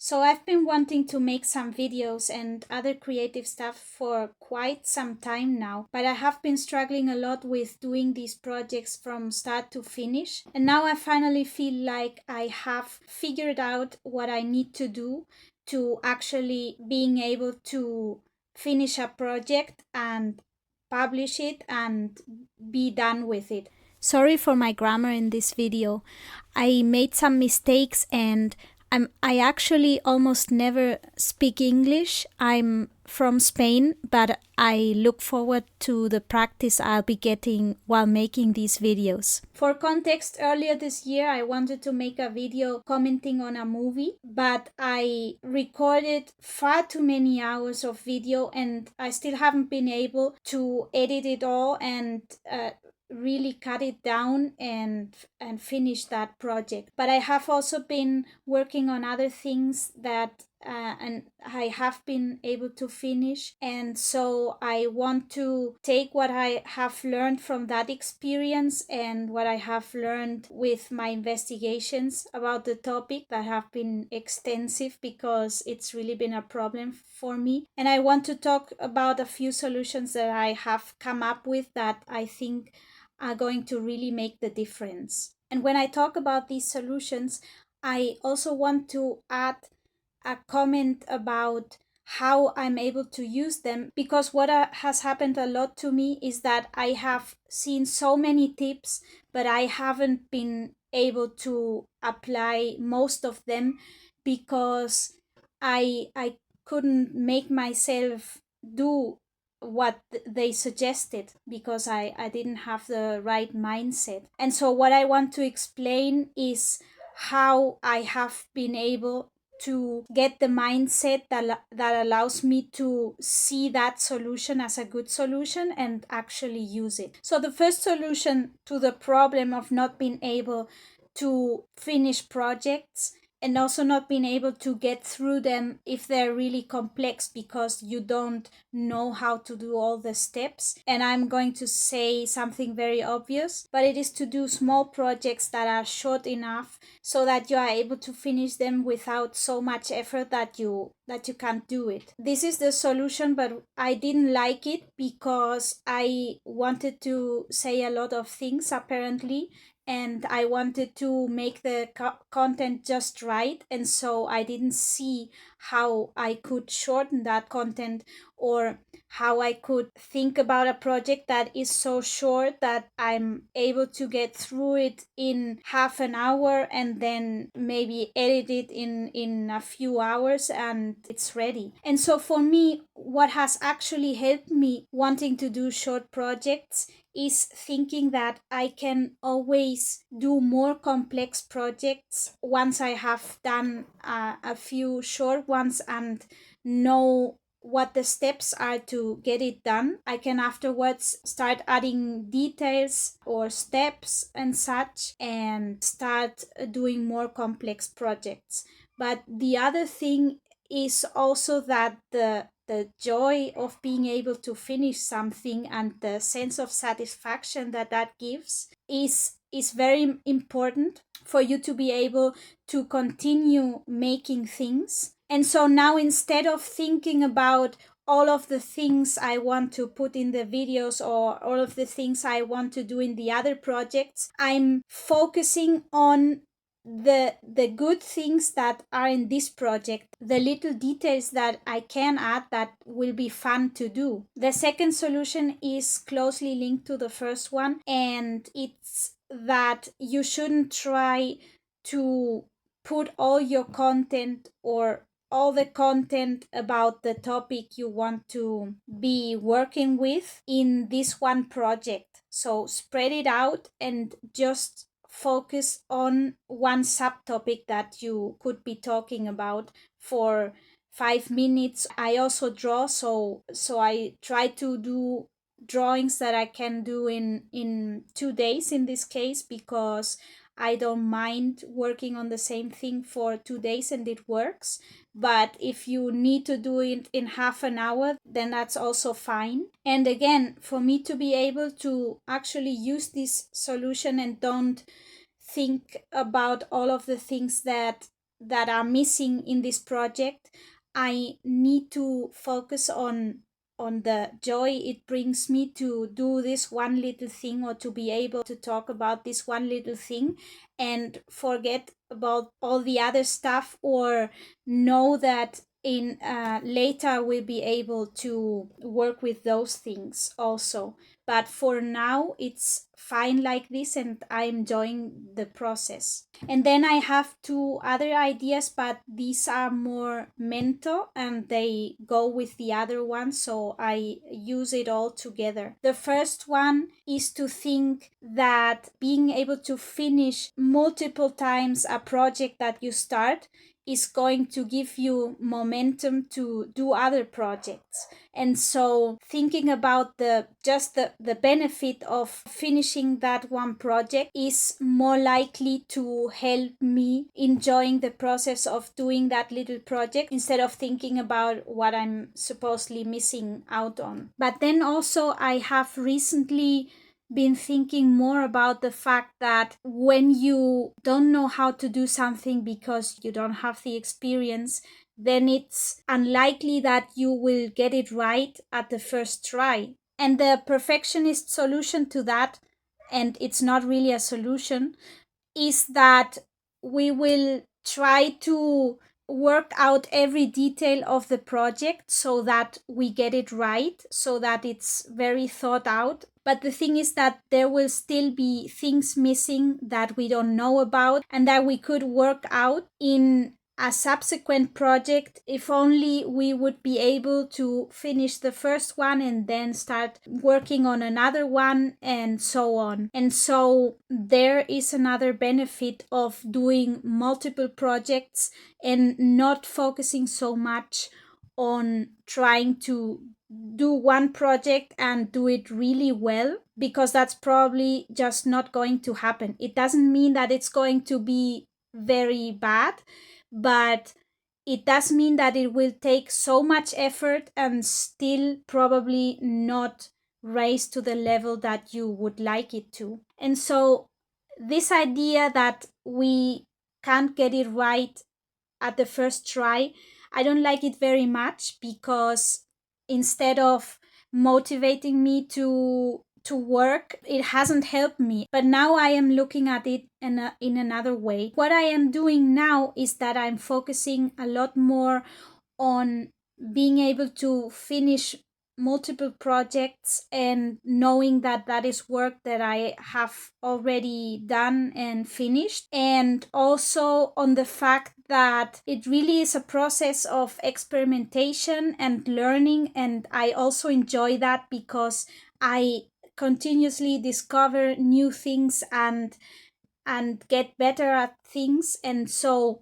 So I've been wanting to make some videos and other creative stuff for quite some time now, but I have been struggling a lot with doing these projects from start to finish. And now I finally feel like I have figured out what I need to do to actually being able to finish a project and publish it and be done with it. Sorry for my grammar in this video. I made some mistakes and I actually almost never speak English. I'm from Spain, but I look forward to the practice I'll be getting while making these videos. For context, earlier this year I wanted to make a video commenting on a movie, but I recorded far too many hours of video and I still haven't been able to edit it all and really cut it down and finish that project. But I have also been working on other things that and I have been able to finish, and so I want to take what I have learned from that experience and what I have learned with my investigations about the topic that have been extensive because it's really been a problem for me, and I want to talk about a few solutions that I have come up with that I think are going to really make the difference. And when I talk about these solutions, I also want to add a comment about how I'm able to use them, because what has happened a lot to me is that I have seen so many tips, but I haven't been able to apply most of them because I couldn't make myself do what they suggested because I didn't have the right mindset. And so what I want to explain is how I have been able to get the mindset that allows me to see that solution as a good solution and actually use it. So the first solution to the problem of not being able to finish projects and also not being able to get through them if they're really complex because you don't know how to do all the steps. And I'm going to say something very obvious, but it is to do small projects that are short enough so that you are able to finish them without so much effort that you can't do it. This is the solution, but I didn't like it because I wanted to say a lot of things apparently, and I wanted to make the content just right, and so I didn't see how I could shorten that content or how I could think about a project that is so short that I'm able to get through it in half an hour and then maybe edit it in a few hours and it's ready. And so for me, what has actually helped me wanting to do short projects is thinking that I can always do more complex projects once I have done a few short ones and know what the steps are to get it done. I can afterwards start adding details or steps and such and start doing more complex projects. But the other thing is also that the joy of being able to finish something and the sense of satisfaction that that gives is very important for you to be able to continue making things. And so now, instead of thinking about all of the things I want to put in the videos or all of the things I want to do in the other projects, I'm focusing on the good things that are in this project, the little details that I can add that will be fun to do. The second solution is closely linked to the first one, and it's that you shouldn't try to put all your content or all the content about the topic you want to be working with in this one project. So spread it out and just focus on one subtopic that you could be talking about for 5 minutes. I also draw, so I try to do drawings that I can do in 2 days in this case, because I don't mind working on the same thing for 2 days and it works. But if you need to do it in half an hour, then that's also fine. And again, for me to be able to actually use this solution and don't think about all of the things that that are missing in this project, I need to focus on the joy it brings me to do this one little thing, or to be able to talk about this one little thing, and forget about all the other stuff, or know that in later we'll be able to work with those things also. But for now it's fine like this, and I'm enjoying the process. And then I have two other ideas, but these are more mental and they go with the other one, so I use it all together. The first one is to think that being able to finish multiple times a project that you start is going to give you momentum to do other projects. And so thinking about the benefit of finishing that one project is more likely to help me enjoying the process of doing that little project, instead of thinking about what I'm supposedly missing out on. But then also I have recently been thinking more about the fact that when you don't know how to do something because you don't have the experience, then it's unlikely that you will get it right at the first try. And the perfectionist solution to that, and it's not really a solution, is that we will try to work out every detail of the project so that we get it right, so that it's very thought out. But the thing is that there will still be things missing that we don't know about, and that we could work out in a subsequent project if only we would be able to finish the first one and then start working on another one, and so on. And so there is another benefit of doing multiple projects and not focusing so much on trying to do one project and do it really well, because that's probably just not going to happen. It doesn't mean that it's going to be very bad, but it does mean that it will take so much effort and still probably not raise to the level that you would like it to. And so this idea that we can't get it right at the first try, I don't like it very much, because instead of motivating me to work, it hasn't helped me. But now I am looking at it in another way. What I am doing now is that I'm focusing a lot more on being able to finish multiple projects, and knowing that that is work that I have already done and finished, and also on the fact that it really is a process of experimentation and learning, and I also enjoy that because I continuously discover new things and get better at things. And so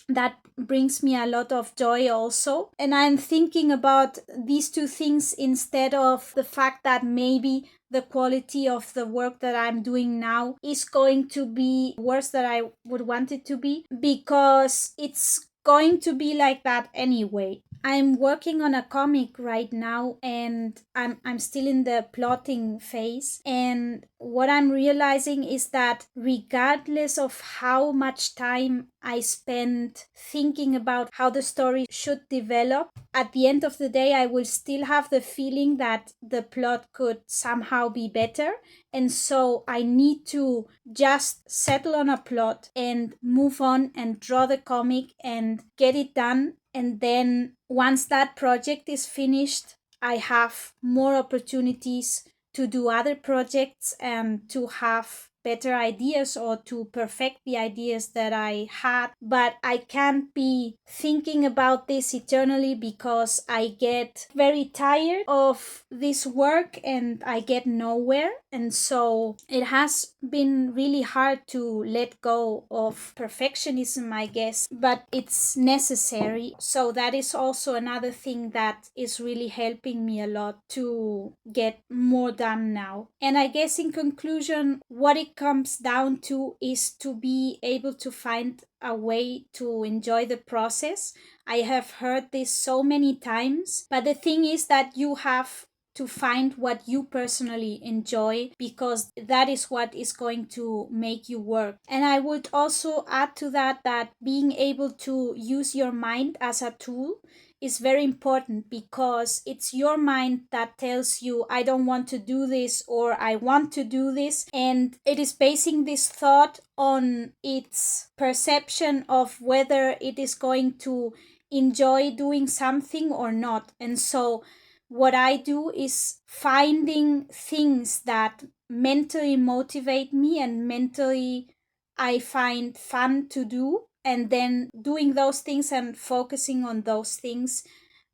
that brings me a lot of joy also. And I'm thinking about these two things instead of the fact that maybe the quality of the work that I'm doing now is going to be worse than I would want it to be, because it's going to be like that anyway. I'm working on a comic right now, and I'm still in the plotting phase. And what I'm realizing is that regardless of how much time I spend thinking about how the story should develop, at the end of the day, I will still have the feeling that the plot could somehow be better. And so I need to just settle on a plot and move on and draw the comic and get it done. And then once that project is finished, I have more opportunities to do other projects and to have better ideas, or to perfect the ideas that I had. But I can't be thinking about this eternally, because I get very tired of this work and I get nowhere. And so it has been really hard to let go of perfectionism, I guess, but it's necessary. So that is also another thing that is really helping me a lot to get more done now. And I guess in conclusion, what it comes down to is to be able to find a way to enjoy the process. I have heard this so many times, but the thing is that you have to find what you personally enjoy, because that is what is going to make you work. And I would also add to that that being able to use your mind as a tool is very important, because it's your mind that tells you, I don't want to do this, or I want to do this. And it is basing this thought on its perception of whether it is going to enjoy doing something or not. And so what I do is finding things that mentally motivate me and mentally I find fun to do, and then doing those things and focusing on those things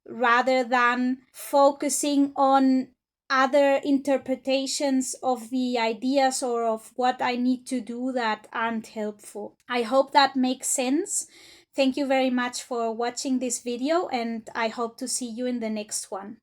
rather than focusing on other interpretations of the ideas or of what I need to do that aren't helpful. I hope that makes sense. Thank you very much for watching this video, and I hope to see you in the next one.